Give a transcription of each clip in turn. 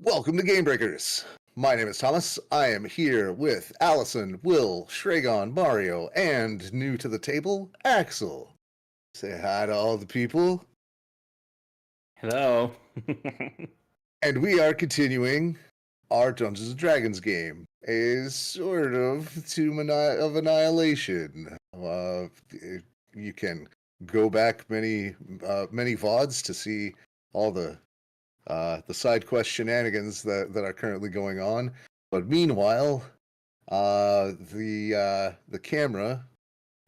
Welcome to Gamebreakers. My name is Thomas. I am here with Allison, Will, Shragon, Mario, and new to the table, Axel. Say hi to all the people. Hello. And we are continuing our Dungeons and Dragons game, a sort of Tomb of Annihilation. You can go back many VODs to see all the side quest shenanigans that are currently going on. But meanwhile, the camera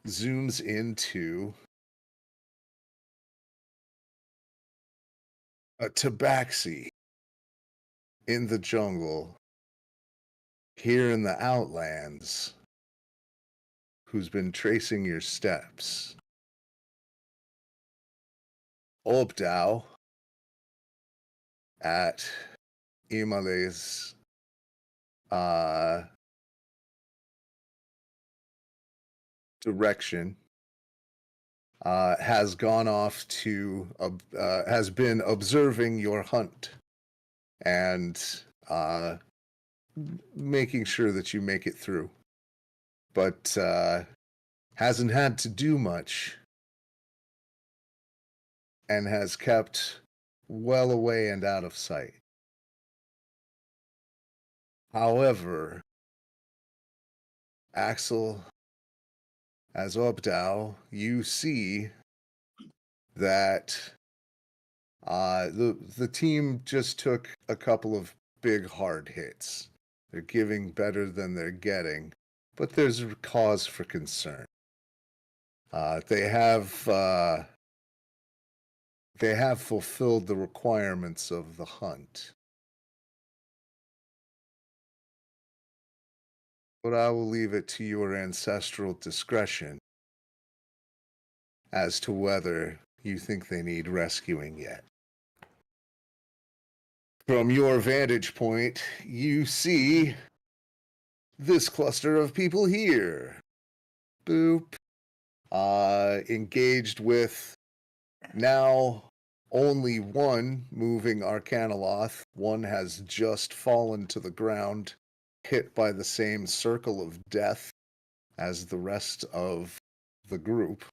zooms into a tabaxi in the jungle here in the Outlands, who's been tracing your steps. Obdao at Imale's direction has gone off to has been observing your hunt and making sure that you make it through, but hasn't had to do much and has kept well away and out of sight. However, Axel, as Obdao, you see that the team just took a couple of big hard hits. They're giving better than they're getting, but there's a cause for concern. They have fulfilled the requirements of the hunt. But I will leave it to your ancestral discretion as to whether you think they need rescuing yet. From your vantage point, you see this cluster of people here. Boop. Engaged with now only one moving Arcanoloth. One has just fallen to the ground, hit by the same circle of death as the rest of the group.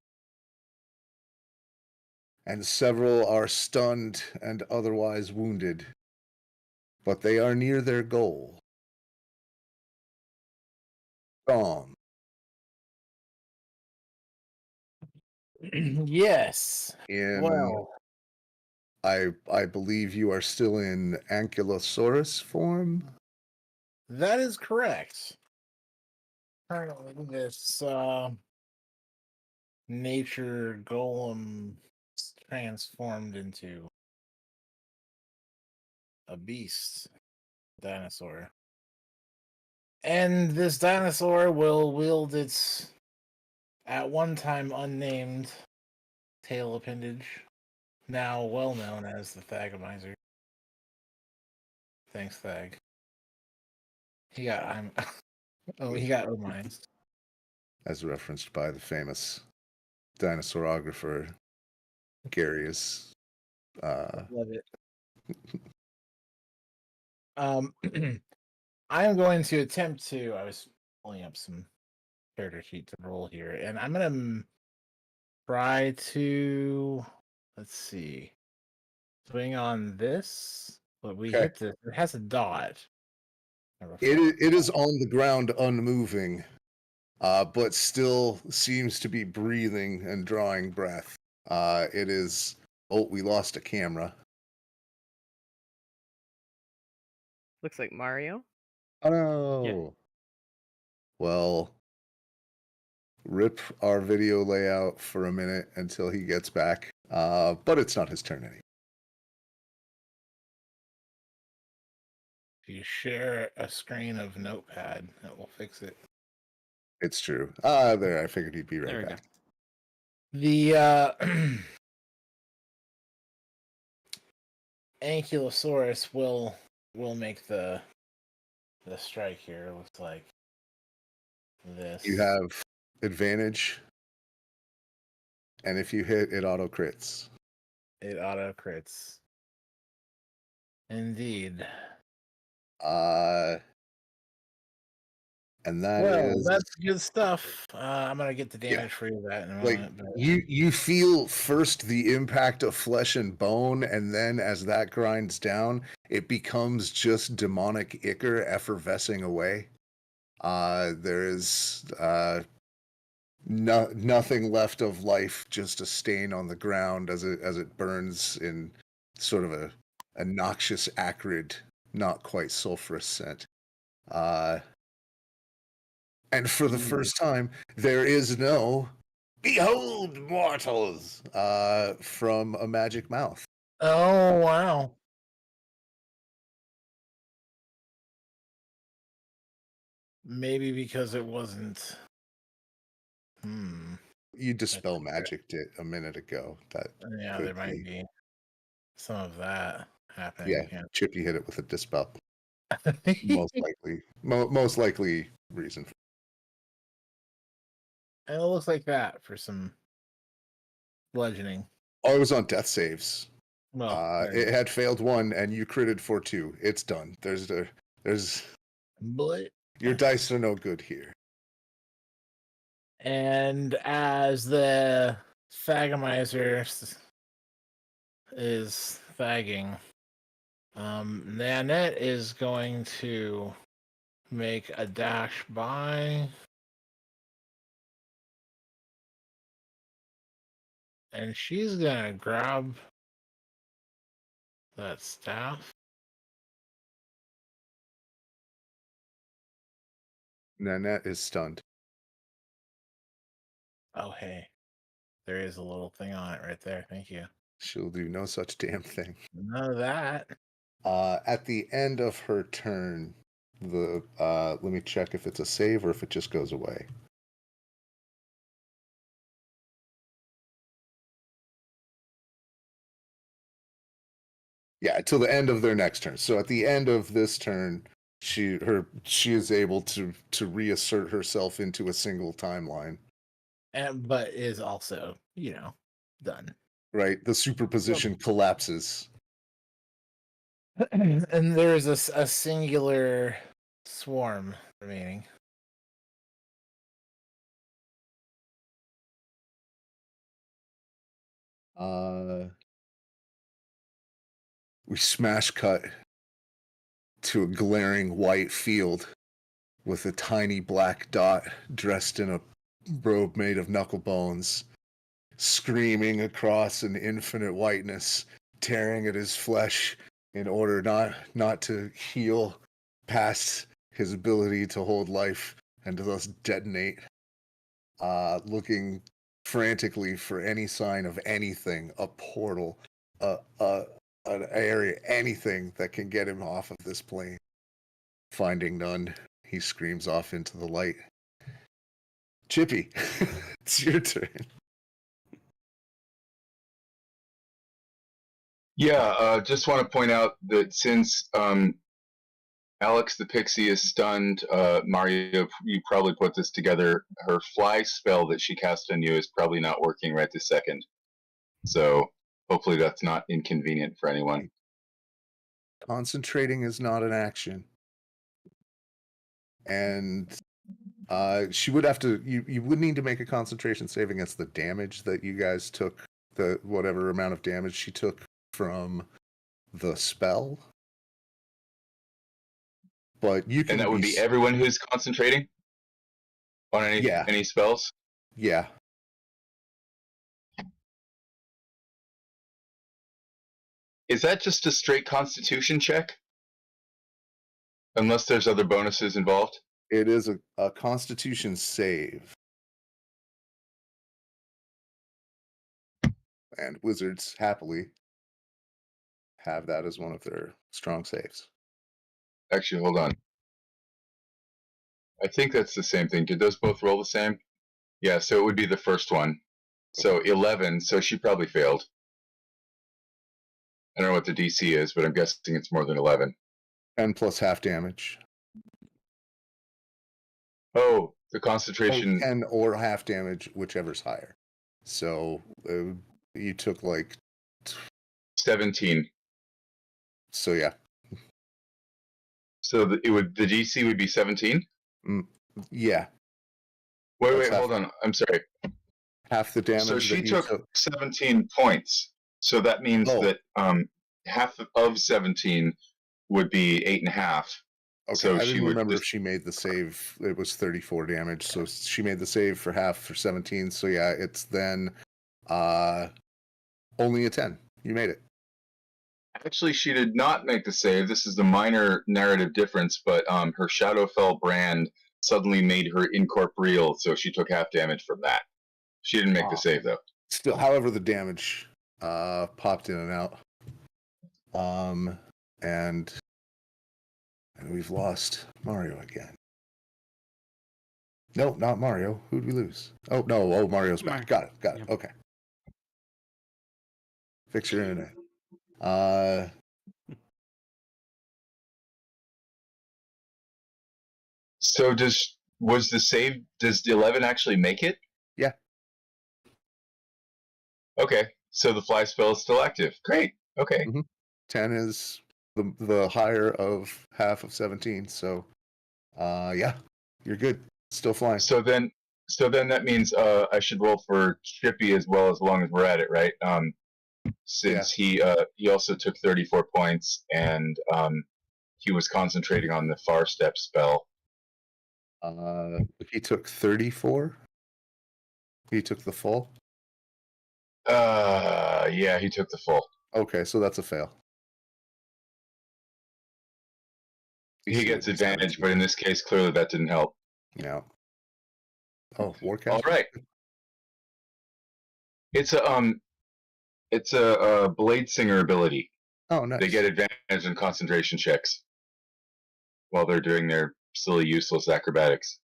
And several are stunned and otherwise wounded, but they are near their goal. Dom. Yes. Well, I believe you are still in Ankylosaurus form. That is correct. Currently, this nature golem transformed into a beast dinosaur. And this dinosaur will wield its at one time unnamed tail appendage, now well known as the Thagomizer. Thanks, Thag. He got omized. As referenced by the famous dinosaurographer Garius. Love it. I'm going to attempt to. I was pulling up some character sheet to roll here, and I'm gonna try to. Let's see. Swing on this, but we hit this. It has a dot. It is on the ground, unmoving, but still seems to be breathing and drawing breath. It is. Oh, we lost a camera. Looks like Mario. Oh no. Yeah. Well, rip our video layout for a minute until he gets back. But it's not his turn anymore. If you share a screen of Notepad, it will fix it. It's true. There, I figured he'd be right back. The Ankylosaurus will make the strike here. It looks like this. You have advantage, and if you hit, it auto crits. It auto crits. Indeed. And that Well, is that's good stuff. I'm gonna get the Yeah. damage for you that in a like moment. But you feel first the impact of flesh and bone, and then as that grinds down, it becomes just demonic ichor effervescing away. There is nothing left of life, just a stain on the ground as it burns in sort of a noxious, acrid, not quite sulfurous scent. And for the Jesus. first time, there is no "Behold, mortals" from a magic mouth. Oh wow. Maybe because it wasn't. You I dispel think magicked it a minute ago. That yeah, could there might be. be some of that happening. Yeah, Yeah. Chippy hit it with a dispel. And Most likely reason. it looks like that for some bludgeoning. Oh, it was on death saves. Well, there you It go. had failed one, and you critted for two. It's done. There's But your dice are no good here. and as the thagomizer is thagging, Nanette is going to make a dash by, and she's gonna grab that staff. Nanette is stunned. Oh, hey, there is a little thing on it right there. Thank you. She'll do no such damn thing. None of that. At the end of her turn, let me check if it's a save or if it just goes away. Yeah, till the end of their next turn. So at the end of this turn, she is able to reassert herself into a single timeline. But is also, done. Right, the superposition collapses. And there is a singular swarm remaining. We smash cut to a glaring white field with a tiny black dot dressed in a robe made of knuckle bones, screaming across an infinite whiteness, tearing at his flesh in order not to heal past his ability to hold life and to thus detonate, looking frantically for any sign of anything, a portal, an area, anything that can get him off of this plane. Finding none, he screams off into the light. Chippy, it's your turn. Yeah, just want to point out that since Alex the Pixie is stunned, Mario, you probably put this together. Her fly spell that she cast on you is probably not working right this second. So hopefully that's not inconvenient for anyone. Concentrating is not an action. And she would have to, you would need to make a concentration save against the damage that you guys took, the whatever amount of damage she took from the spell. But you can And that would be everyone who's concentrating on any spells? Yeah. Is that just a straight constitution check? Unless there's other bonuses involved? It is a constitution save. And wizards happily have that as one of their strong saves. Actually, hold on. I think that's the same thing. Did those both roll the same? Yeah, so it would be the first one. So 11, so she probably failed. I don't know what the DC is, but I'm guessing it's more than 11. 10 plus half damage. Oh, the concentration. 10 or half damage, whichever's higher. So you took like 17. So yeah. So the DC would be 17. Yeah, Wait, That's hold on. I'm sorry. half the damage So she that you took took. 17 points. So that means Oh. that half of 17 would be 8.5. Okay, So I she didn't would remember just- if she made the save. It was 34 damage, so she made the save for half for 17. So yeah, it's then only a 10. You made it. Actually, she did not make the save. This is a minor narrative difference, but her Shadowfell brand suddenly made her incorporeal, so she took half damage from that. She didn't make the save though. Still, however, the damage popped in and out. And we've lost Mario again. No, not Mario. Who'd we lose? Oh no, Mario's back. Got it. Yep. Okay. Fix your internet. So does the 11 actually make it? Yeah. Okay. So the fly spell is still active. Great. Okay. 10 is the higher of half of 17. So yeah, you're good. Still flying. So then that means I should roll for Chippy as well, as long as we're at it, right? Since he also took 34 points and he was concentrating on the Far Step spell. He took 34. He took the full. Yeah, he took the full. Okay, so that's a fail. He gets advantage, but in this case, clearly that didn't help. Yeah. Oh, Warcast. All right. It's a Blade Singer ability. Oh, nice. They get advantage in concentration checks while they're doing their silly, useless acrobatics.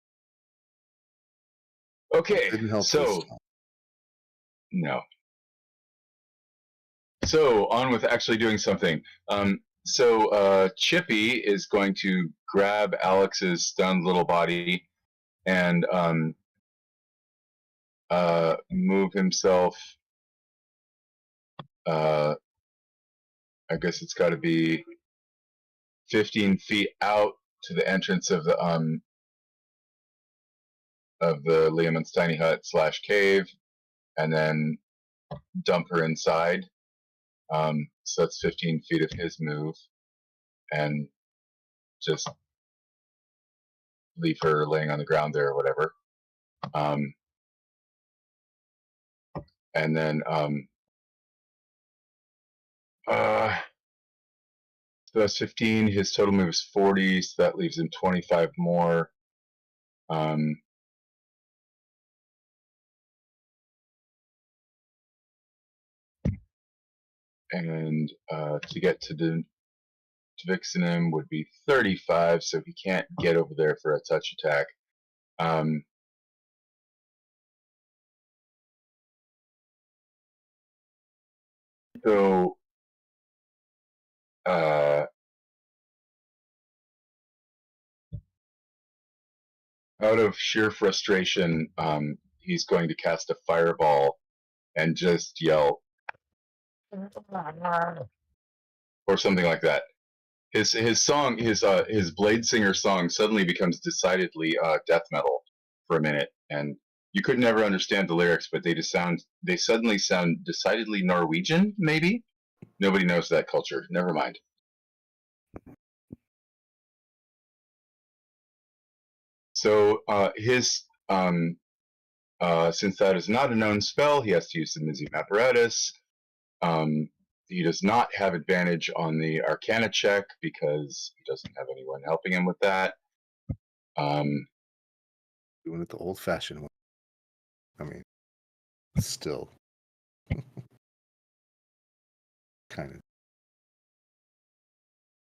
Okay, Didn't help so this time. no. So on with actually doing something. So Chippy is going to grab Alex's stunned little body and move himself. I guess it's got to be 15 feet out to the entrance of the Leomund's tiny hut / cave, and then dump her inside. So that's 15 feet of his move, and just leave her laying on the ground there or whatever. And then so that's 15. His total move is 40, so that leaves him 25 more. And to get to Vixenum would be 35, so he can't get over there for a touch attack. So out of sheer frustration, he's going to cast a fireball and just yell, or something like that. His song, his Blade Singer song, suddenly becomes decidedly death metal for a minute, and you could never understand the lyrics, but they suddenly sound decidedly Norwegian. Maybe nobody knows that culture. Never mind. So his since that is not a known spell, he has to use the Mizium apparatus. He does not have advantage on the Arcana check because he doesn't have anyone helping him with that. Doing it the old-fashioned way. I mean, still kind of.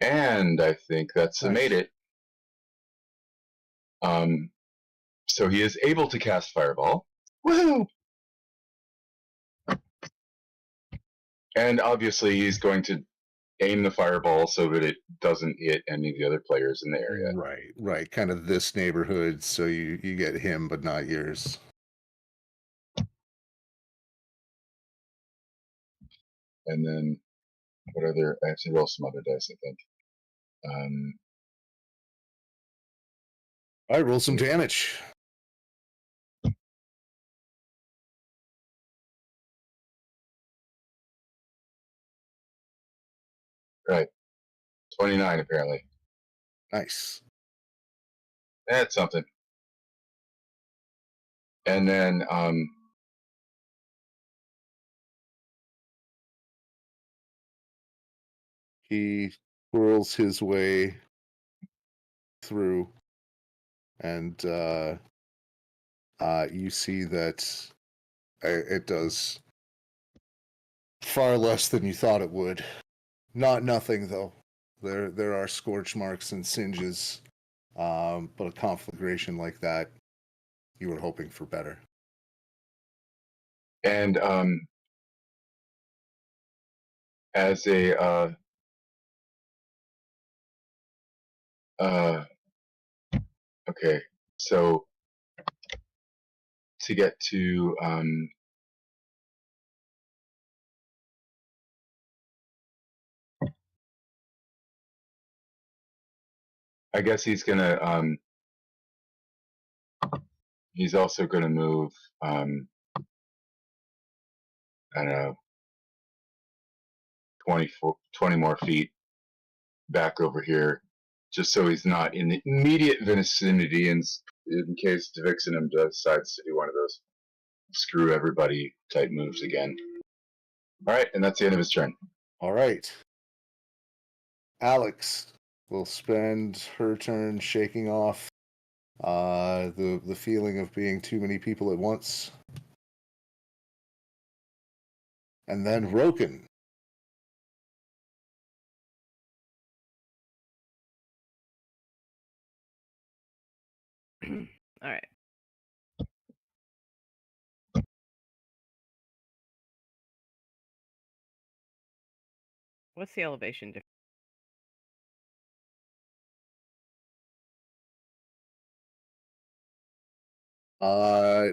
And I think that's Nice. made it. So he is able to cast Fireball. Woohoo! And obviously he's going to aim the fireball so that it doesn't hit any of the other players in the area. Right. Kind of this neighborhood, so you get him, but not yours. And then what other? I have to roll some other dice, I think. All right, roll some damage. Right. 29 apparently. Nice. That's something. And then He whirls his way through, and you see that it does far less than you thought it would. Not nothing though. There are scorch marks and singes, but a conflagration like that, you were hoping for better. and as a okay, so to get to I guess he's also gonna move I don't know 20 more feet back over here, just so he's not in the immediate vicinity, in case Devixenum decides to do one of those screw everybody type moves again. All right, and that's the end of his turn. All right. Alex will spend her turn shaking off the feeling of being too many people at once. And then Roken. All right. What's the elevation difference?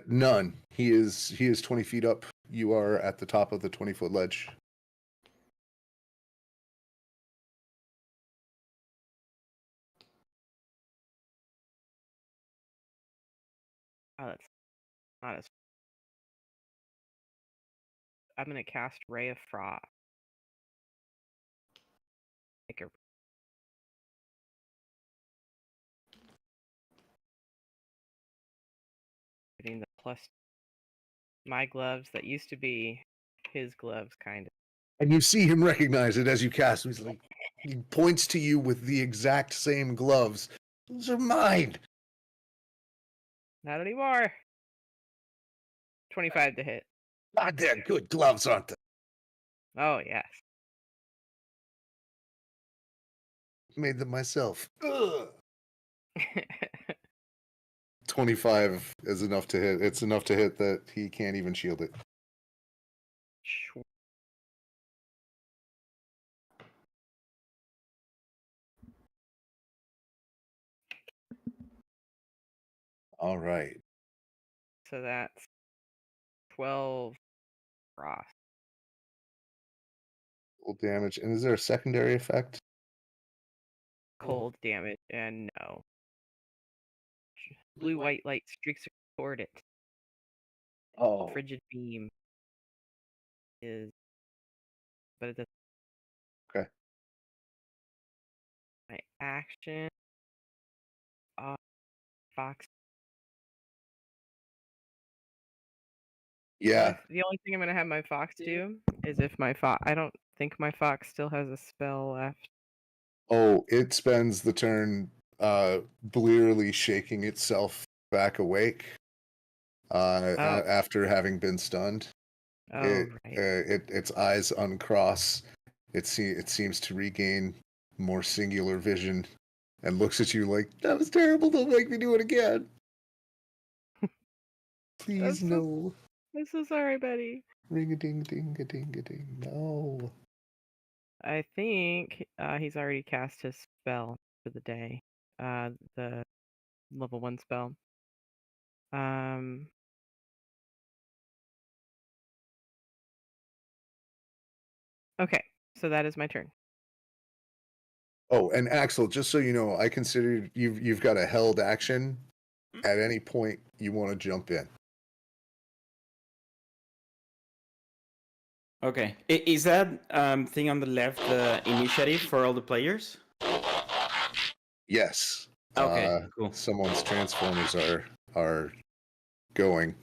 None. He is 20 feet up. You are at the top of the 20-foot ledge. Oh, that's not as. I'm gonna cast Ray of Frost. Make a getting the plus my gloves that used to be his gloves, kind of. And you see him recognize it as you cast. He's like, he points to you with the exact same gloves. Those are mine. Not anymore. 25 to hit. God, they're good gloves, aren't they? Oh yes. Made them myself. Ugh. 25 is enough to hit. It's enough to hit that he can't even shield it. Sure. All right. So that's 12 frost. Full damage. And is there a secondary effect? Cold damage, and no. Blue white light streaks toward it. Oh. Frigid beam is, but it doesn't. Okay. My action. Fox. Yeah. The only thing I'm gonna have my fox do is if my fox. I don't think my fox still has a spell left. Oh, it spends the turn blearily shaking itself back awake after having been stunned. Oh, right. Its eyes uncross. It seems to regain more singular vision and looks at you like, that was terrible. Don't make me do it again. Please, no. I'm so sorry, buddy. Ring-a-ding-ding-a-ding-a-ding. No. I think he's already cast his spell for the day. The level 1 spell. Okay, so that is my turn. Oh, and Axel, just so you know, I consider you've got a held action at any point you want to jump in. Okay. Is that thing on the left the initiative for all the players? Yes. Okay, cool. Someone's transformers are going.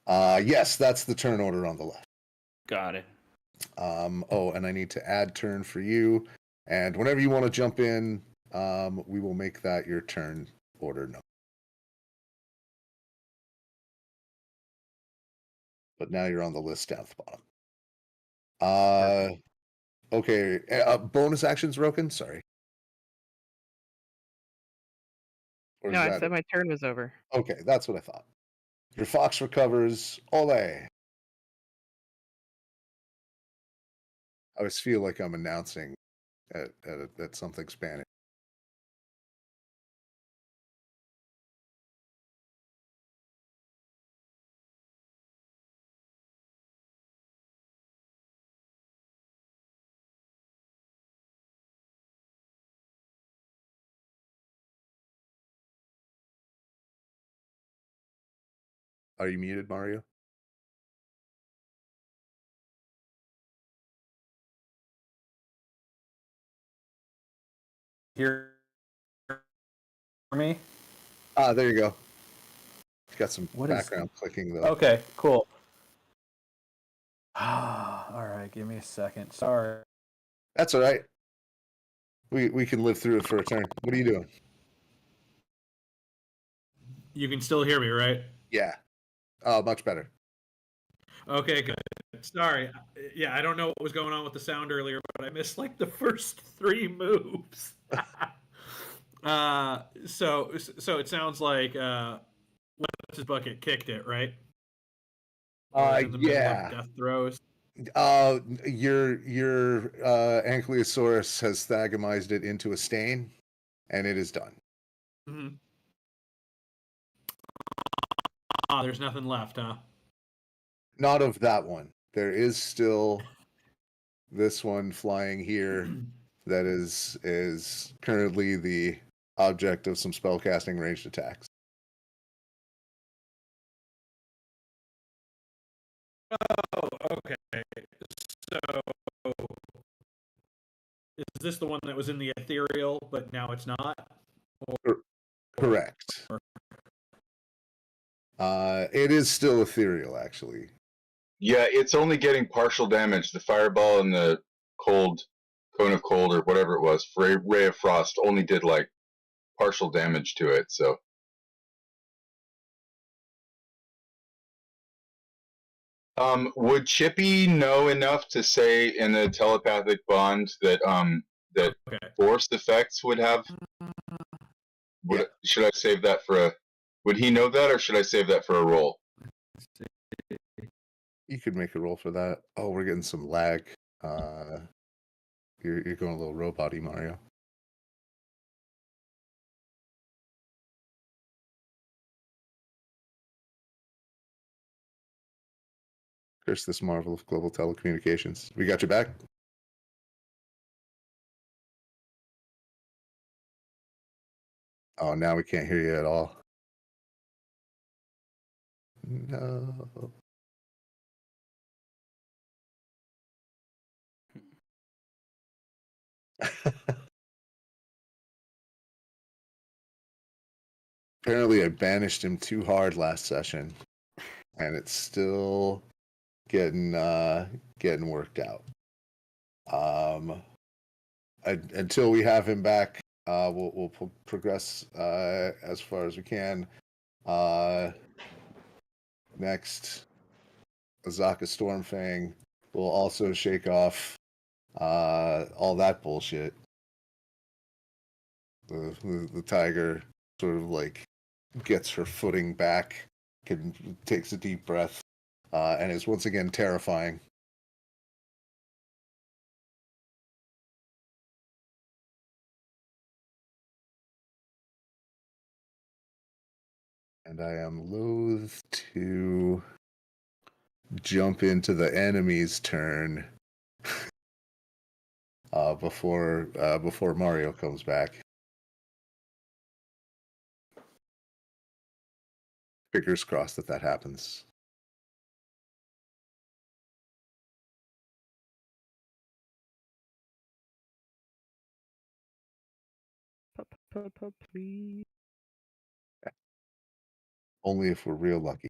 Yes, that's the turn order on the left. Got it. Oh, and I need to add turn for you. And whenever you want to jump in, we will make that your turn order number. But now you're on the list down at the bottom. Okay. Bonus actions, Roken? Sorry. Or No, is I that said it? my turn was over. Okay, that's what I thought. Your fox recovers. Ole. I always feel like I'm announcing at something Spanish. Are you muted, Mario? Hear me? There you go. Got some What is- background clicking though. Okay, cool. All right, give me a second. Sorry. That's all right. We can live through it for a turn. What are you doing? You can still hear me, right? Yeah. Oh, much better. Okay, good. Sorry. Yeah, I don't know what was going on with the sound earlier, but I missed like the first 3 moves. So it sounds like what's his bucket kicked it, right? Or in the middle Yeah. of death throes. Your Ankylosaurus has thagamized it into a stain, and it is done. Mm-hmm. There's nothing left, huh? Not of that one. There is still this one flying here that is currently the object of some spellcasting ranged attacks. Oh, okay. So is this the one that was in the ethereal, but now it's not? Correct. It is still ethereal, actually. Yeah, it's only getting partial damage. The fireball and the cold cone of cold or whatever it was, ray of frost, only did like partial damage to it. So would Chippy know enough to say in the telepathic bond that that Okay. force effects would have? Should I save that for a? Would he know that, or should I save that for a roll? You could make a roll for that. Oh, we're getting some lag. You're going a little robot-y, Mario. Curse this marvel of global telecommunications. We got your back. Oh, now we can't hear you at all. No. Apparently, I banished him too hard last session, and it's still getting worked out. Until we have him back, we'll progress as far as we can. Next, Azaka Stormfang will also shake off all that bullshit. The tiger sort of like gets her footing back, takes a deep breath, and is once again terrifying. And I am loath to jump into the enemy's turn before Mario comes back. Fingers crossed that happens. Please. Only if we're real lucky.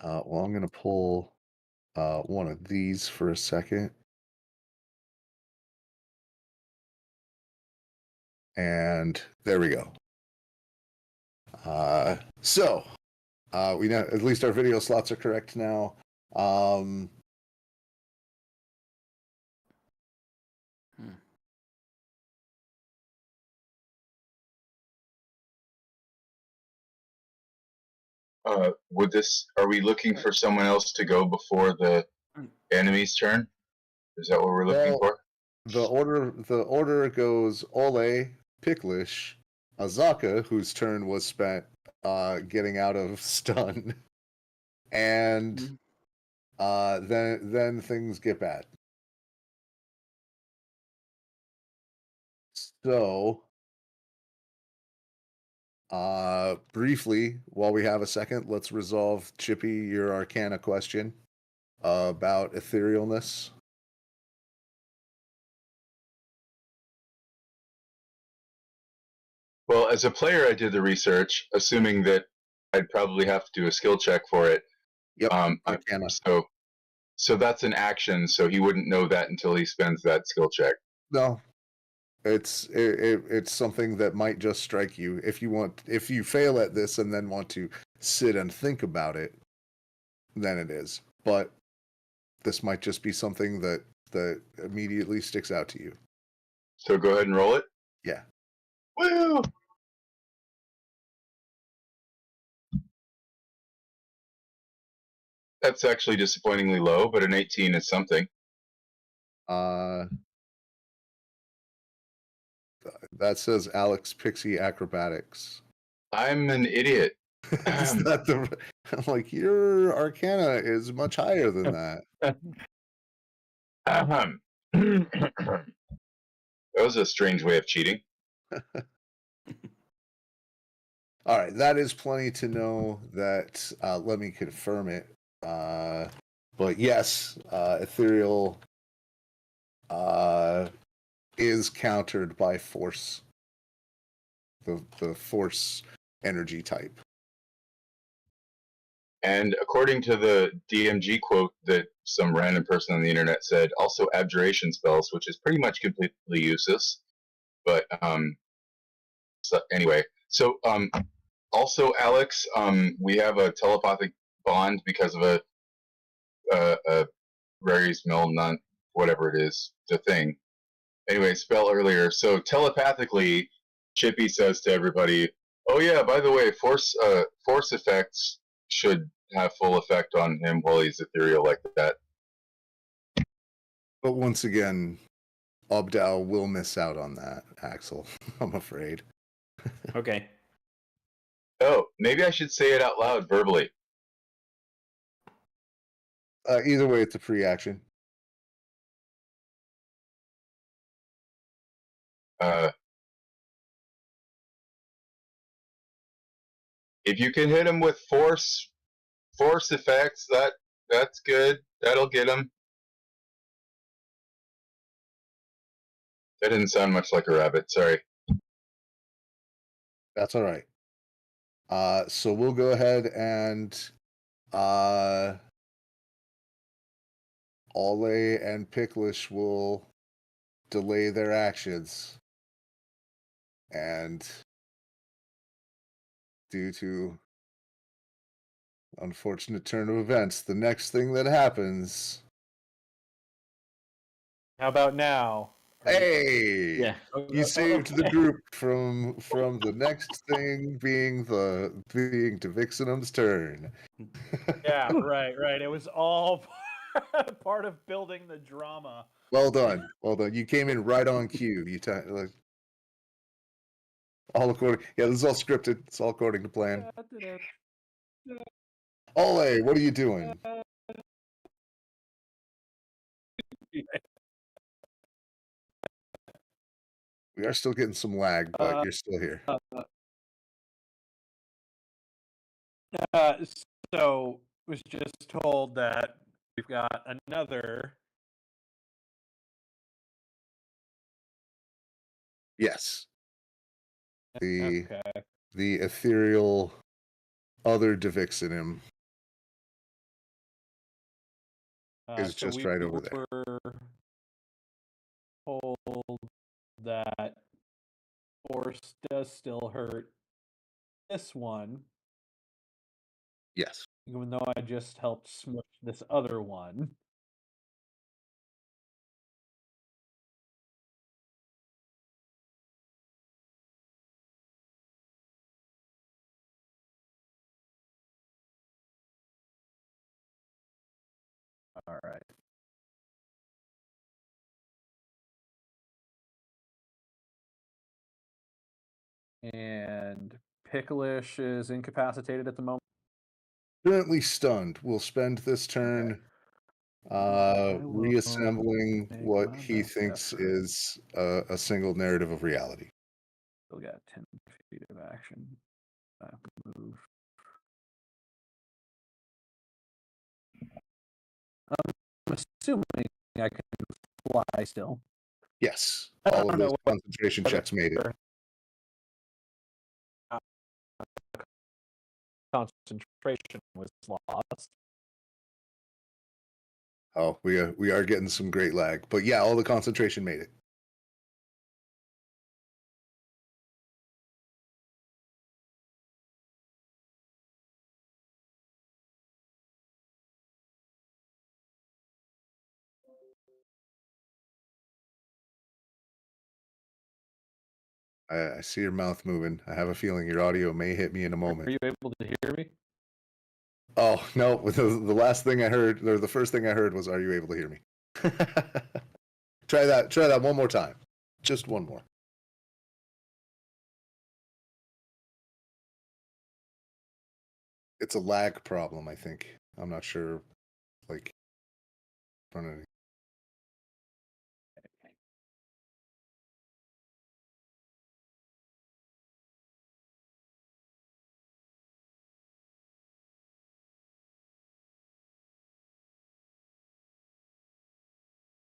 Well, I'm gonna pull one of these for a second. And there we go. So we know at least our video slots are correct now. Are we looking for someone else to go before the enemy's turn? Is that what we're looking for? The order goes Ole, Picklish, Azaka, whose turn was spent getting out of stun, and then things get bad. So briefly, while we have a second, let's resolve Chippy your Arcana question about etherealness. Well, as a player, I did the research, assuming that I'd probably have to do a skill check for it. Yep, Arcana. So that's an action. So he wouldn't know that until he spends that skill check. No, it's something that might just strike you if you fail at this and then want to sit and think about it. Then it is, but this might just be something that immediately sticks out to you. So go ahead and roll it. Yeah. Woo! That's actually disappointingly low, but an 18 is something. That says Alex Pixie Acrobatics. I'm an idiot. Is that I'm like, your Arcana is much higher than that. That was a strange way of cheating. All right, that is plenty to know that. Let me confirm it. But yes, ethereal is countered by force. The force energy type. And according to the DMG quote that some random person on the internet said, also abjuration spells, which is pretty much completely useless. But so anyway, so also Alex, we have a telepathic bond because of a Rary's Mill, non whatever it is, the thing. Anyway, spell earlier. So telepathically, Chippy says to everybody, "Oh yeah, by the way, force effects should have full effect on him while he's ethereal like that." But once again, Obdal will miss out on that, Axel. I'm afraid. Okay. Oh, maybe I should say it out loud verbally. Either way, it's a free action. If you can hit him with force effects, that's good. That'll get him. That didn't sound much like a rabbit. Sorry. That's all right. So we'll go ahead and Ole and Picklish will delay their actions. And due to unfortunate turn of events, the next thing that happens. How about now? Hey! Yeah. You saved the group from the next thing being to Vixenum's turn. Yeah, right. It was all part of building the drama. Well done. You came in right on cue. All according. Yeah, this is all scripted. It's all according to plan. Ole, what are you doing? We are still getting some lag, but Uh, you're still here. Uh, so was just told that we've got another. Yes. The Okay. ethereal other Devixenum is So just we right over there. were told that force does still hurt this one, Yes. even though I just helped smush this other one. All right. And Picklish is incapacitated at the moment. Currently stunned. We'll spend this turn I will reassembling make what my he best thinks effort. is a single narrative of reality. Still got 10 feet of action. Move. I'm assuming I can fly still. Yes. I All don't of know those concentration whether- checks made it. Concentration was lost. Oh, we are getting some great lag. But yeah, all the concentration made it. I see your mouth moving. I have a feeling your audio may hit me in a Are moment. you able to hear me? Oh, no. The last thing I heard, or the first thing I heard was, "Are you able to hear me?" Try that one more time. Just one more. It's a lag problem, I think. I'm not sure. Like, front of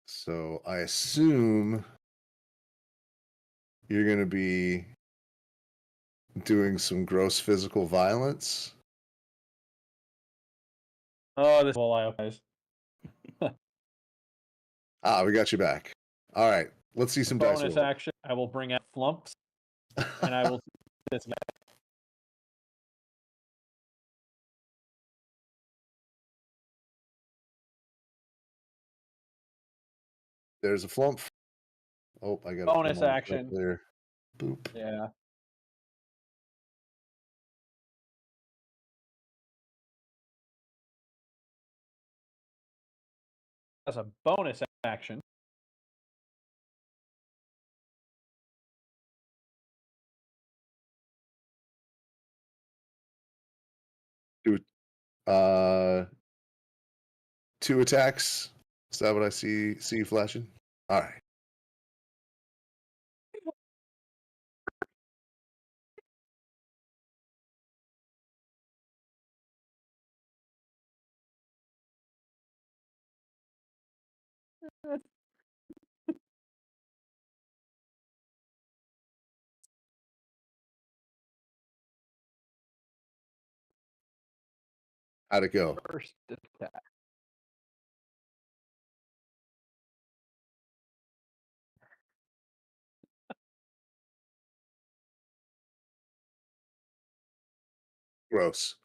So I assume you're going to be doing some gross physical violence. Oh, this whole eyes. Ah, we got you back. All right, let's see some dice Bonus roll. action. I will bring out flumps, and I will this guy. There's a flump. Oh, I got Bonus action. there. Boop. Yeah. That's a bonus action. Uh, 2 attacks. Is that what I see you flashing? All right. How'd it go? First attack. Gross.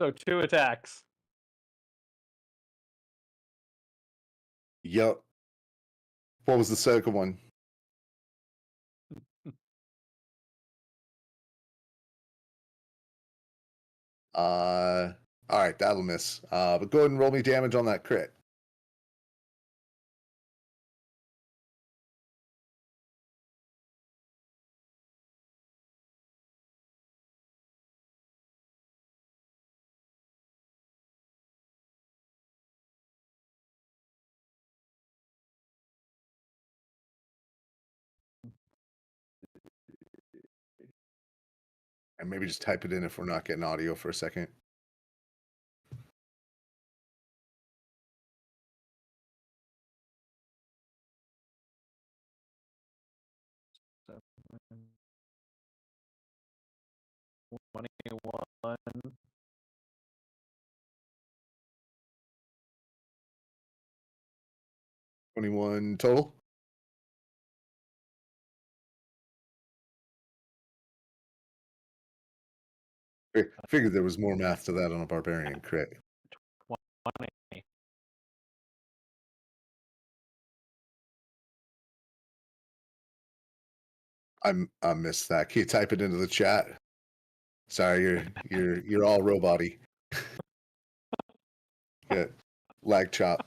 So 2 attacks. Yup. What was the second one? All right, that'll miss. But go ahead and roll me damage on that crit. And maybe just type it in if we're not getting audio for a second. So, 21. 21 total. Figured there was more math to that on a barbarian crit. 20. I missed that. Can you type it into the chat? Sorry, you're all robot-y. Yeah, lag chop.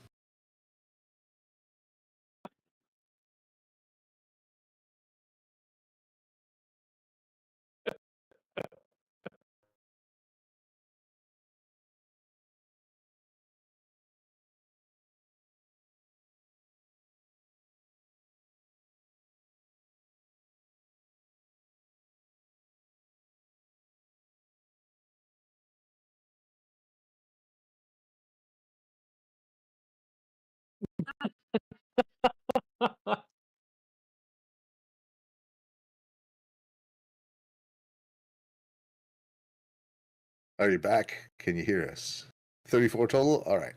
Are you back? Can you hear us? 34 total? All right.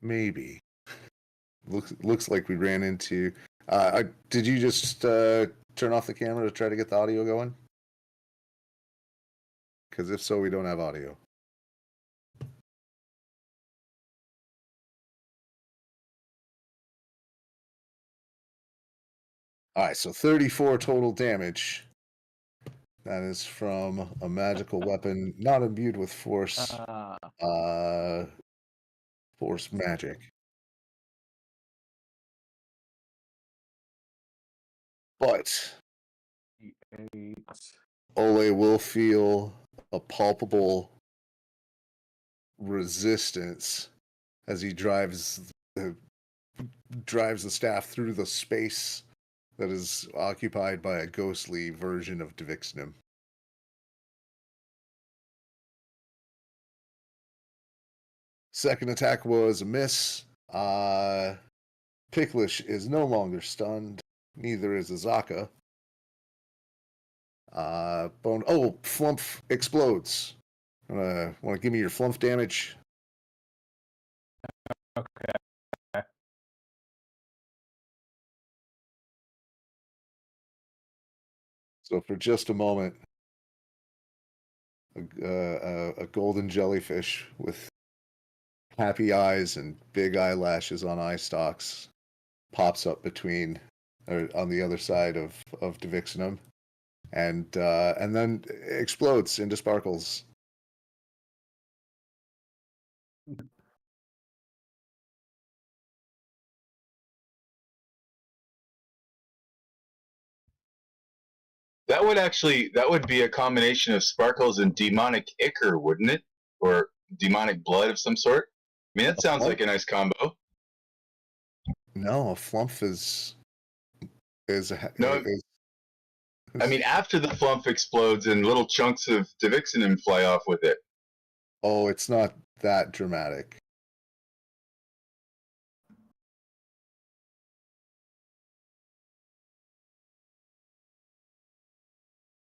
Maybe. Looks like we ran into. Did you just turn off the camera to try to get the audio going? Because if so, we don't have audio. All right, so 34 total damage. That is from a magical weapon not imbued with force. Force magic. But Ole will feel a palpable resistance as he drives the staff through the space that is occupied by a ghostly version of Devixnum. Second attack was a miss. Picklish is no longer stunned. Neither is Azaka. Flump explodes. Want to give me your flump damage? Okay. So for just a moment, a golden jellyfish with happy eyes and big eyelashes on eye stalks pops up between, or on the other side of Devixnum, and then explodes into sparkles. That would be a combination of sparkles and demonic ichor, wouldn't it? Or demonic blood of some sort. I mean, that sounds like a nice combo. No, a flump is No, I mean, after the flump explodes and little chunks of Devixinum fly off with it. Oh, it's not that dramatic.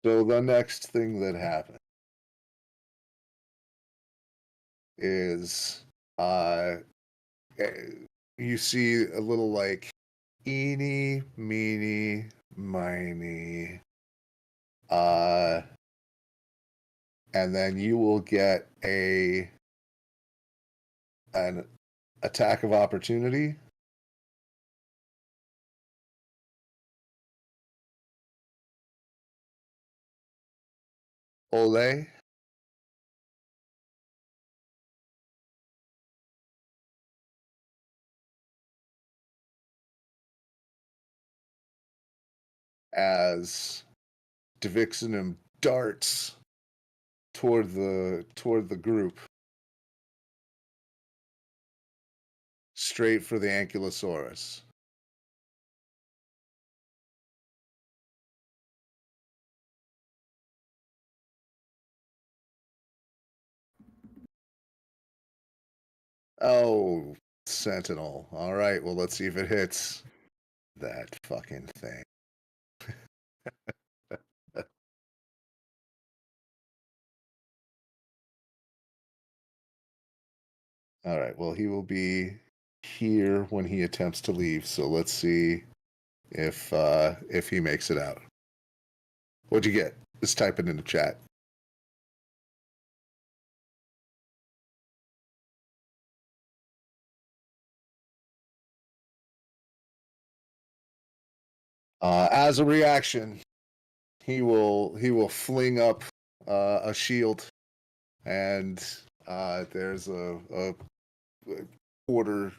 So the next thing that happened is you see a little like eeny, meeny, miny, and then you will get an attack of opportunity. Ole. As Devixinum darts toward the group. straight for the Ankylosaurus. Oh, Sentinel. All right, well, let's see if it hits that fucking thing. All right, well, he will be here when he attempts to leave, so let's see if he makes it out. What'd you get? Just type it in the chat. As a reaction, he will fling up a shield, and there's a quarter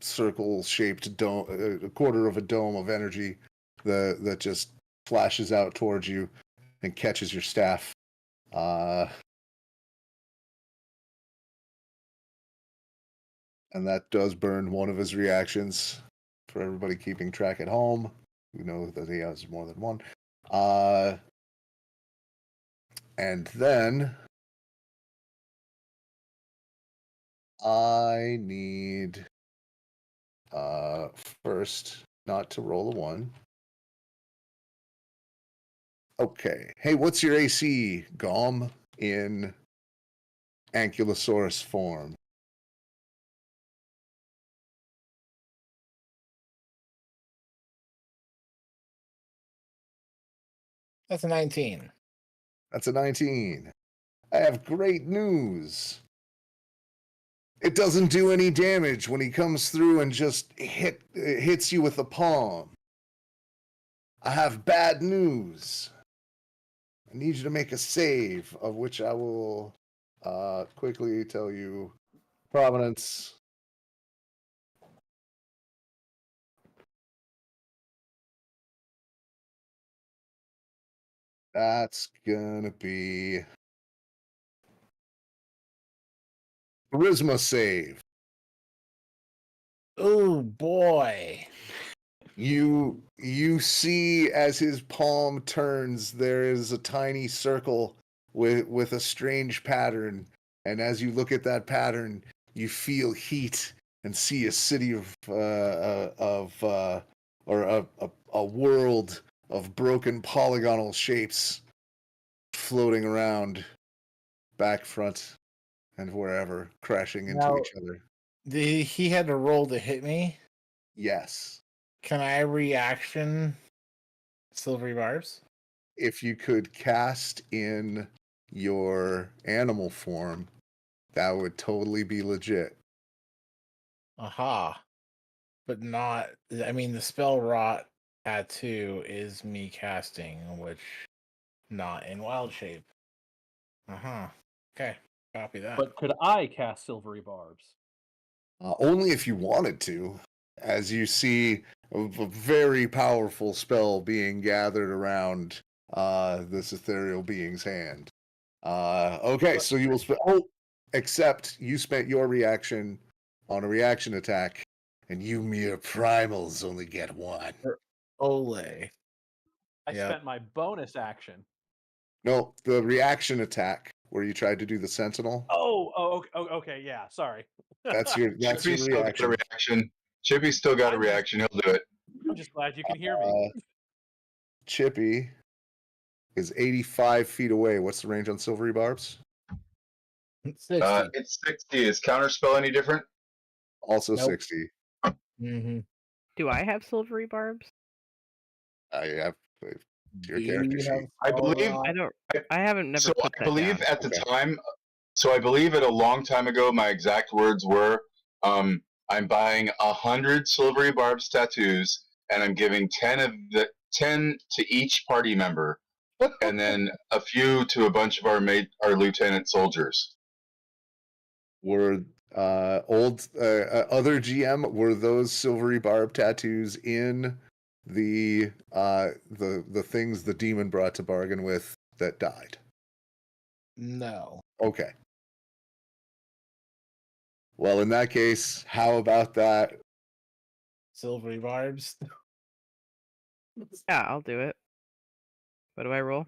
circle shaped dome, a quarter of a dome of energy that just flashes out towards you and catches your staff. And that does burn one of his reactions. For everybody keeping track at home, we know that he has more than one. And then I need first not to roll a 1. Okay. Hey, what's your AC, Gom, in Ankylosaurus form? That's a 19. That's a 19. I have great news. It doesn't do any damage when he comes through and just hits you with the palm. I have bad news. I need you to make a save, of which I will quickly tell you. Providence. That's gonna be charisma save. Oh boy. You see as his palm turns, there is a tiny circle with a strange pattern, and as you look at that pattern, you feel heat and see a city or a world of broken polygonal shapes floating around, back, front, and wherever, crashing into Now, each other. he had to roll to hit me. Yes. Can I reaction silvery barbs? If you could cast in your animal form, that would totally be legit. Aha. But not, I mean, the spell rot tattoo is me casting, which not in wild shape. Okay, copy that. But could I cast Silvery Barbs? Only if you wanted to, as you see a very powerful spell being gathered around this ethereal being's hand. Okay, so you will spend. Oh, except you spent your reaction on a reaction attack, and you mere primals only get 1. Ole. I Yep. spent my bonus action. No, the reaction attack where you tried to do the sentinel. Okay, yeah, sorry. That's your Chippy's still got a reaction. Chippy's still got a reaction. He'll do it. I'm just glad you can hear me. Chippy is 85 feet away. What's the range on silvery barbs? 60. It's 60. Is counterspell any different? Also Nope. 60. Mm-hmm. Do I have silvery barbs? I have your Do character you sheet. have I believe. I don't. I haven't never So put I that believe down. at the Okay. time. So I believe at a long time ago, my exact words were, "I'm buying 100 silvery barbs tattoos, and I'm giving 10 to each party member, and then a few to a bunch of our lieutenant soldiers." Were other GM, were those silvery barb tattoos in the things the demon brought to bargain with that died? No. Okay. Well, in that case, how about that? Silvery barbs. Yeah, I'll do it. What do I roll?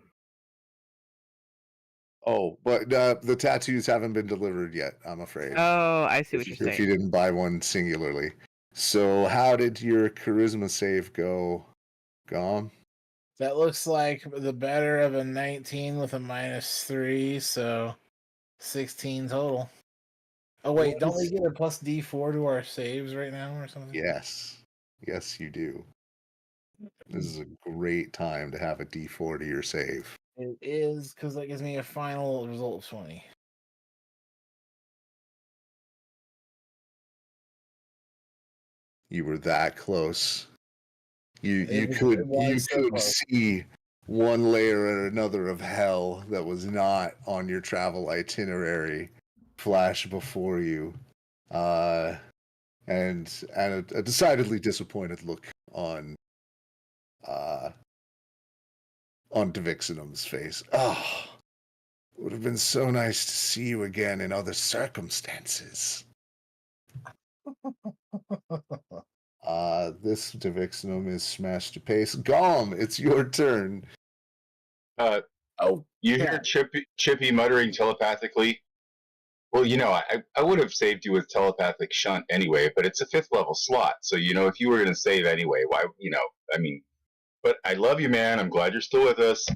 Oh, but the tattoos haven't been delivered yet, I'm afraid. Oh, I see what if, you're if you saying. didn't buy one singularly. So how did your charisma save go, Gom? That looks like the better of a 19 with a -3, so 16 total. Oh wait, don't we get a plus D4 to our saves right now or something? Yes. Yes, you do. This is a great time to have a D4 to your save. It is, because that gives me a final result of 20. You were that close. You It could was so close. see one layer or another of hell that was not on your travel itinerary flash before you. And a decidedly disappointed look on Devixenum's face. Oh, it would have been so nice to see you again in other circumstances. This Devixenum is smashed to pace. Gom, it's your turn. Oh, You yeah. hear Chippy muttering telepathically. Well, I would have saved you with telepathic shunt anyway, but it's a 5th level slot. So, if you were going to save anyway, why, but I love you, man. I'm glad you're still with us.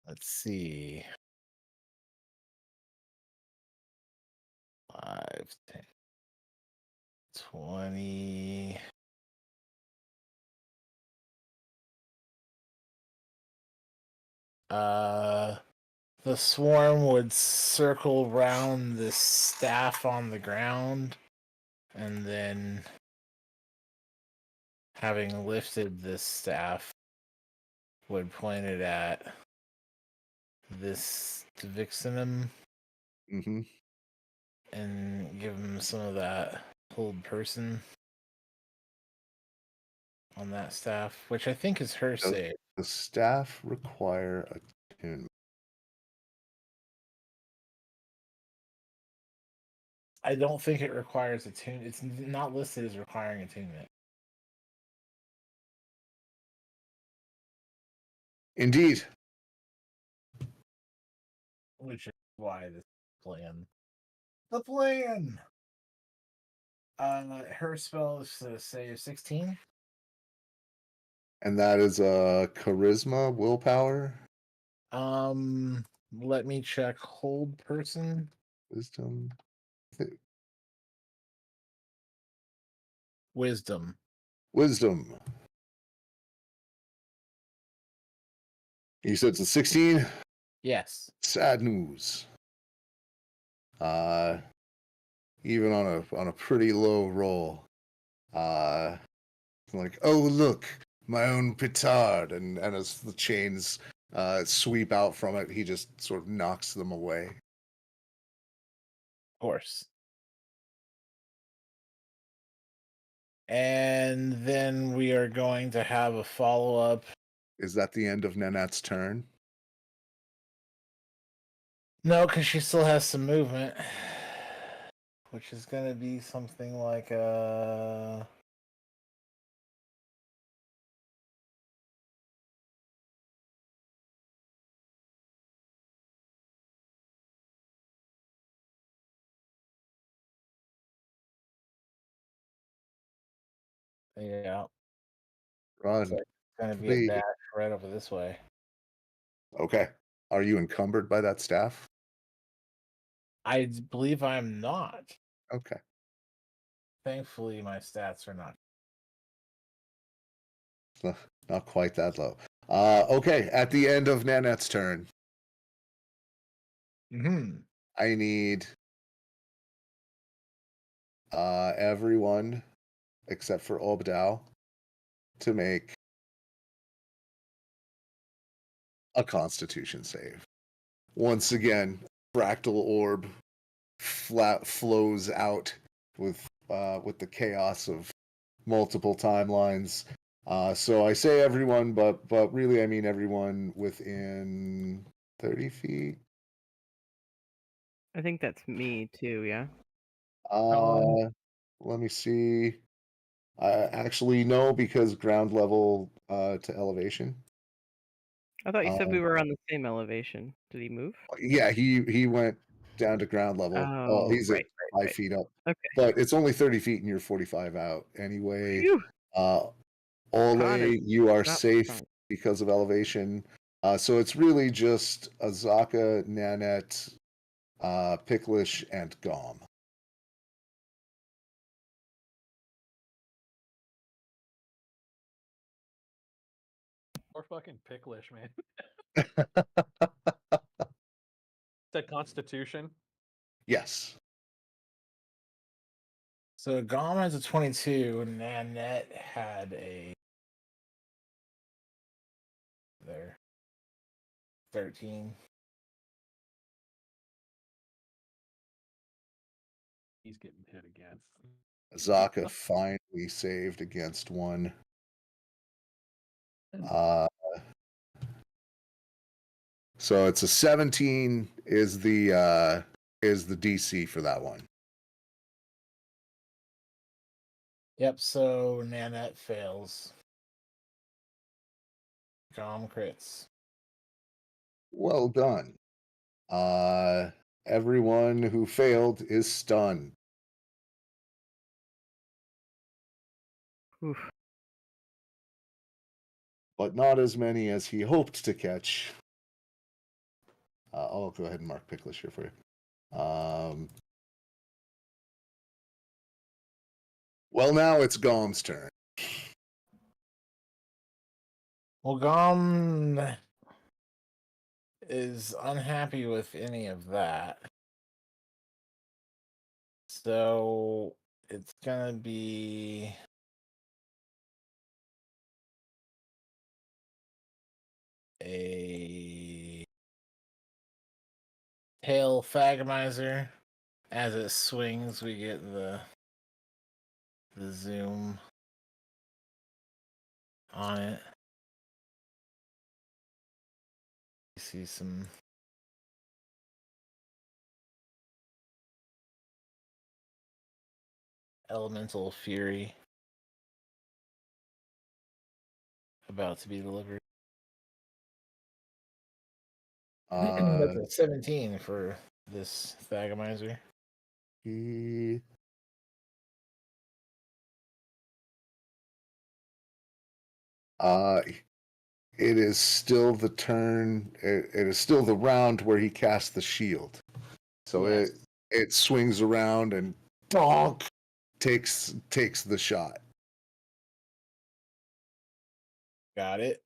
Let's see. 5, 10, 20. The swarm would circle round this staff on the ground, and then, having lifted this staff, would point it at this Vixenum Mm-hmm. and give him some of that hold person on that staff, which I think is her save. The staff require attunement. I don't think it requires attunement. It's not listed as requiring attunement. Indeed. Which is why this plan. The plan! Her spell is to save 16. And that is a charisma, willpower, Let me check hold person. wisdom. Wisdom. Wisdom. You said it's a 16? Yes. Sad news. Even on a pretty low roll. Like, oh look, my own petard, and as the chains sweep out from it, he just sort of knocks them away. Of course. And then we are going to have a follow-up. Is that the end of Nanette's turn? No, because she still has some movement. Which is going to be something like yeah. Run. It's going to be Please. a dash right over this way. Okay. Are you encumbered by that staff? I believe I'm not. Okay. Thankfully, my stats are not. Not quite that low. Okay. At the end of Nanette's turn, I need everyone except for Obdao to make a Constitution save. Once again, fractal orb flows out with the chaos of multiple timelines. So I say everyone, but really I mean everyone within 30 feet. I think that's me too. Yeah. Let me see. Actually, no, because ground level to elevation. I thought you said we Um, were on the same elevation. Did he move? yeah, he went down to ground level. Oh, Oh, he's at right, 5 feet up, Okay. but it's only 30 feet and you're 45 out anyway. Phew. Ole, Con is you are not safe strong. because of elevation. So it's really just Azaka, Nanette, Picklish, and Gom. Or fucking Picklish, man. Said Constitution. Yes. So Gom has a 22, and Nanette had a there 13. He's getting hit again. Azaka finally saved against one. So it's a 17 is the DC for that one. Yep, so Nanette fails. Gom crits. Well done. Everyone who failed is stunned. Oof. But not as many as he hoped to catch. I'll go ahead and mark Picklish here for you. Well, now it's Gom's turn. Well, Gom is unhappy with any of that. So it's gonna be a tail Fagamizer. As it swings, we get the zoom on it. You see some elemental fury about to be delivered. That's a 17 for this Fagamizer. He... It is still the turn. It is still the round where he casts the shield. So Yes. it swings around and donk takes the shot. Got it.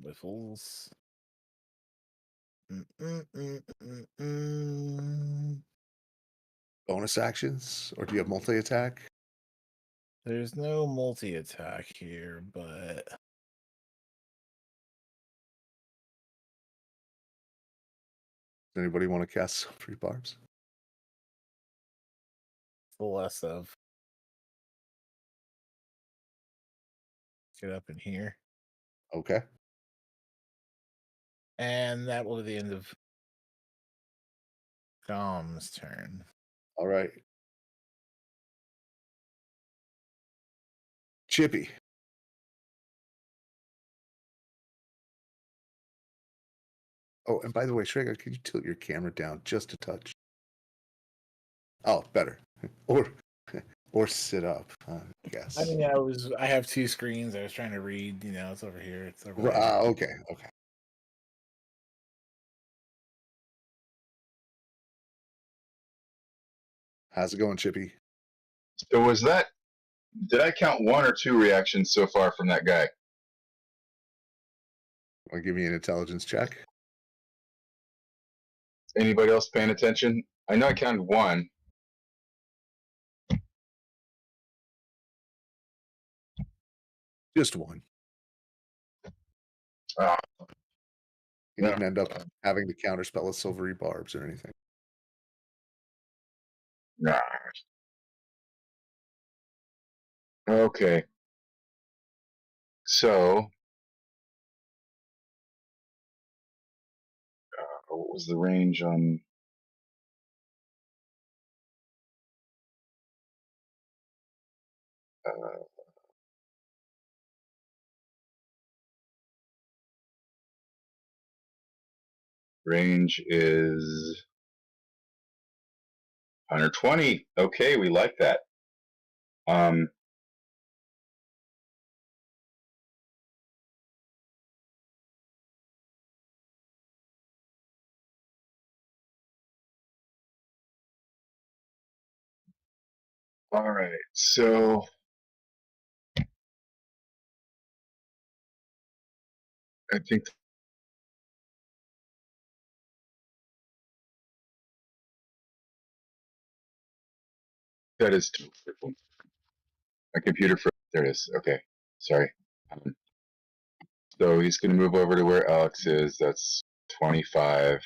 Whiffles. Bonus actions, or do you have multi attack? There's no multi attack here, but Does anybody want to cast Silvery Barbs? the less of. Get up in here. Okay. And that will be the end of Gom's turn. All right. Chippy. Oh, and by the way, Shrega, could you tilt your camera down just a touch? Oh, better. Or sit up, I guess. I mean, I have two screens. I was trying to read. It's over here. It's over there. Okay. How's it going, Chippy? So did I count 1 or 2 reactions so far from that guy? Want to give me an intelligence check? Anybody else paying attention? I know I counted 1. Just one. Ah, You didn't end up having to counterspell a Silvery Barbs or anything. nah. Okay. So, what was the range on? Range is 120. Okay, we like that. All right, so I think that is my computer. There it is. Okay, sorry. So he's going to move over to where Alex is. That's 25.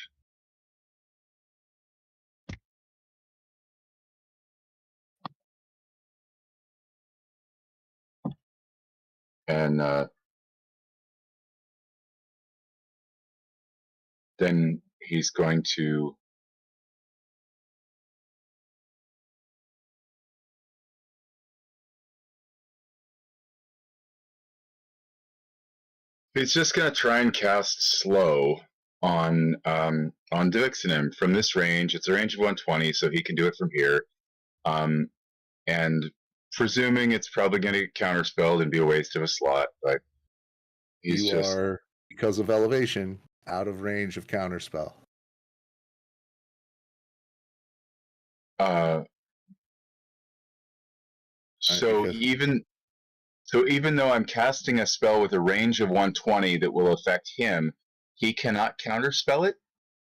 And then he's going to he's just going to try and cast slow on Divixenim from this range. It's a range of 120, so he can do it from here. And presuming it's probably going to get counterspelled and be a waste of a slot, but he's are, because of elevation, out of range of counterspell. So because- even though I'm casting a spell with a range of 120 that will affect him, he cannot counterspell it?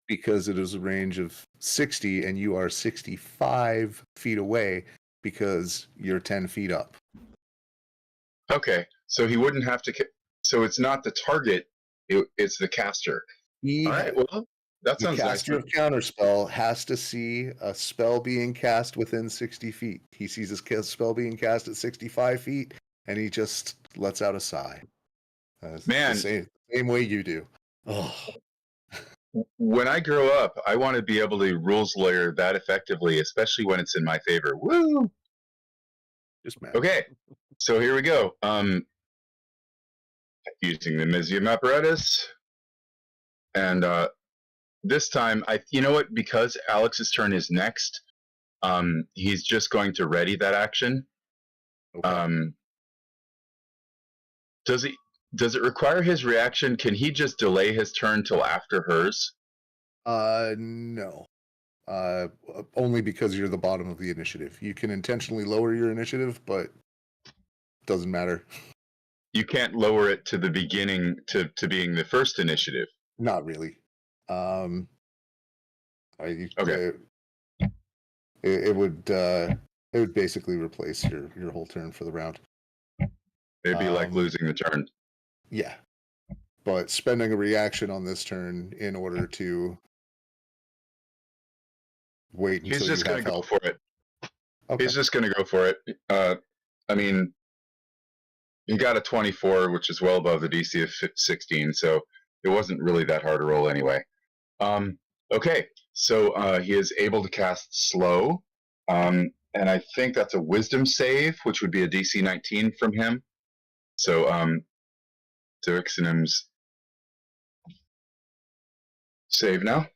Because it is a range of 60 and you are 65 feet away because you're 10 feet up. Okay, so he wouldn't have to. So it's not the target; it's the caster. All right. Well, that The sounds nice. caster of counterspell has to see a spell being cast within 60 feet. He sees his spell being cast at 65 feet, and he just lets out a sigh. Man. the same way you do. Oh, When I grow up, I want to be able to rules lawyer that effectively, especially when it's in my favor. Woo! just mad. Okay, so here we go. Using the Mizium apparatus, and this time, you know what? Because Alex's turn is next, he's just going to ready that action. Okay. Does it require his reaction? Can he just delay his turn till after hers? No. Only because you're the bottom of the initiative. You can intentionally lower your initiative, but doesn't matter. You can't lower it to the beginning to being the first initiative. Not really. Okay. It would basically replace your whole turn for the round. It'd be like losing the turn. Yeah. But spending a reaction on this turn in order to wait until He's just going to go for it. Okay. He's just going to go for it. I mean, he got a 24, which is well above the DC of 16, so it wasn't really that hard to roll anyway. Okay, so he is able to cast slow, and I think that's a wisdom save, which would be a DC 19 from him. So Dirixenim's save now.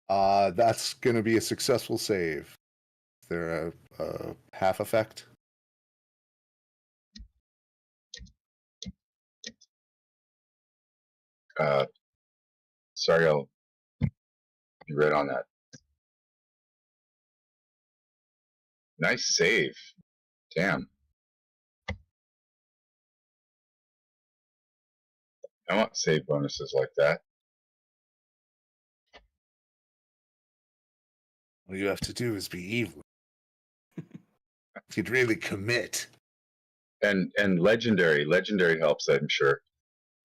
That's going to be a successful save. Is there a half effect? Sorry, I'll be right on that. Nice save. Damn. I want save bonuses like that. All you have to do is be evil. You'd really commit. And legendary helps, I'm sure.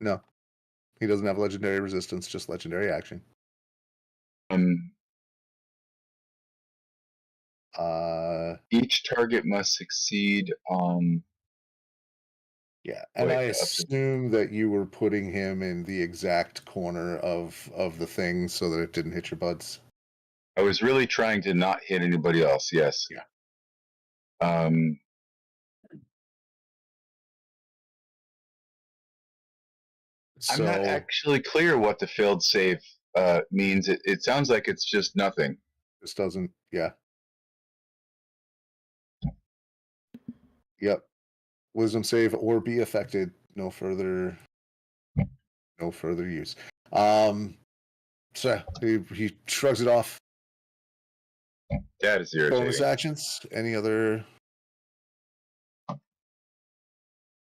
No, he doesn't have legendary resistance, just legendary action. Each target must succeed on. Yeah, and Wait, I up to- assume that you were putting him in the exact corner of the thing so that it didn't hit your buds. I was really trying to not hit anybody else. Yes. Yeah. I'm not So actually clear what the failed save means. It sounds like it's just nothing. this doesn't. Yeah. Yep. Wisdom save or be affected. No further use. So he shrugs it off. That is irritating. Bonus actions. Any other?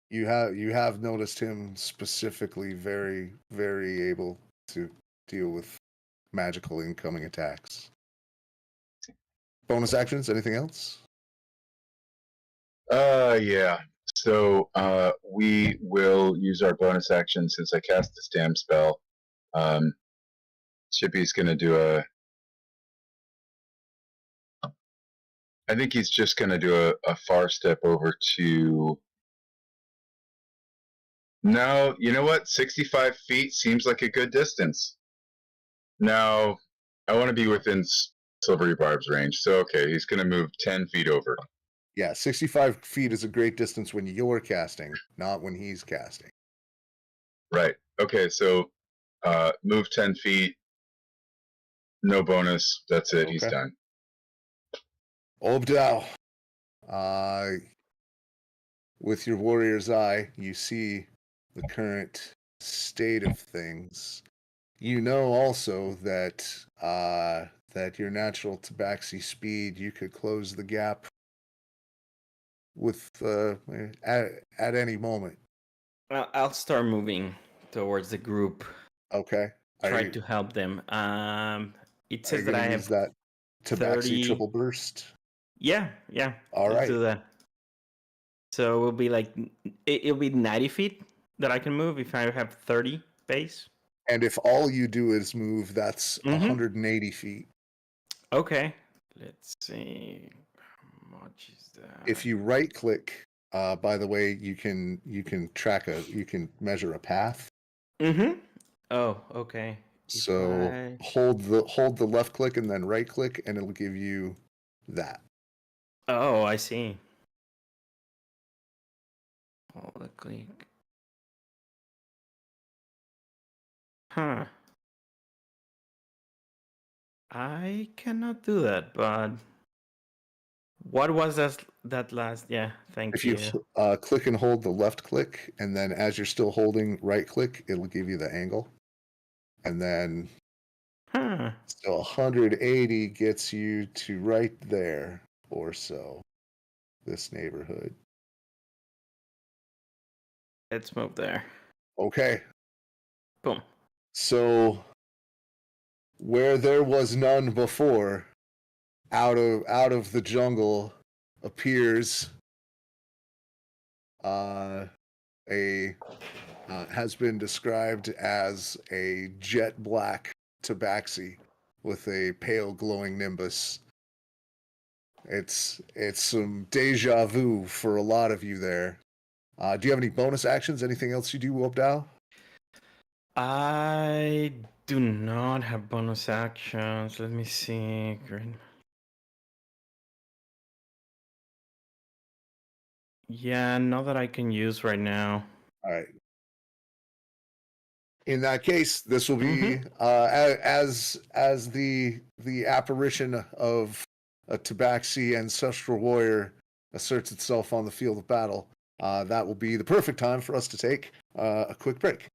You have noticed him specifically very, very able to deal with magical incoming attacks. Bonus actions. Anything else? Yeah. So we will use our bonus action since I cast this damn spell. Chippy's gonna do I think he's just gonna do a far step over to. No, you know what? 65 feet seems like a good distance. Now, I want to be within Silvery Barb's range, so okay, he's gonna move 10 feet over. Yeah, 65 feet is a great distance when you're casting, not when he's casting. Right. Okay, so move 10 feet. No bonus. That's it. He's Okay. done. Obdao, with your warrior's eye, you see the current state of things. You know also that that your natural tabaxi speed, you could close the gap with at any moment. I'll start moving towards the group. Okay. Try to help them. It Are says you that gonna I use have that tabaxi 30. triple burst? Yeah. All Let's right. do that. So it'll be like it'll be 90 feet that I can move if I have 30 base. And if all you do is move, that's 180 feet. Okay. Let's see. How much is that? If you right click, by the way, you can you can measure a path. Oh, okay. So hold the left click and then right click, and it'll give you that. Oh, I see. Hold the click. Huh. I cannot do that, but what was that last? Yeah, thank If you. you click and hold the left click, and then as you're still holding right click, it'll give you the angle. And then so 180 gets you to right there or so. This neighborhood. Let's move there. Okay. Boom. So where there was none before, out of the jungle appears has been described as a jet black tabaxi with a pale glowing nimbus. It's some deja vu for a lot of you there. Do you have any bonus actions? Anything else you do, Wobdow? I do not have bonus actions. Let me see. Yeah, not that I can use right now. All right. In that case, this will be as the apparition of a tabaxi ancestral warrior asserts itself on the field of battle. That will be the perfect time for us to take a quick break.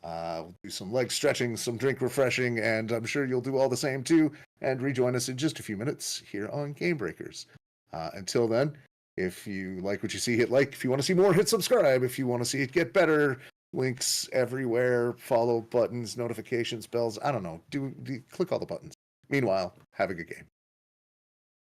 We'll do some leg stretching, some drink refreshing, and I'm sure you'll do all the same too, and rejoin us in just a few minutes here on Gamebreakers. Until then, if you like what you see, hit like. If you want to see more, hit subscribe. If you want to see it get better, links everywhere, follow buttons, notifications, bells. I don't know. Do click all the buttons. Meanwhile, have a good game.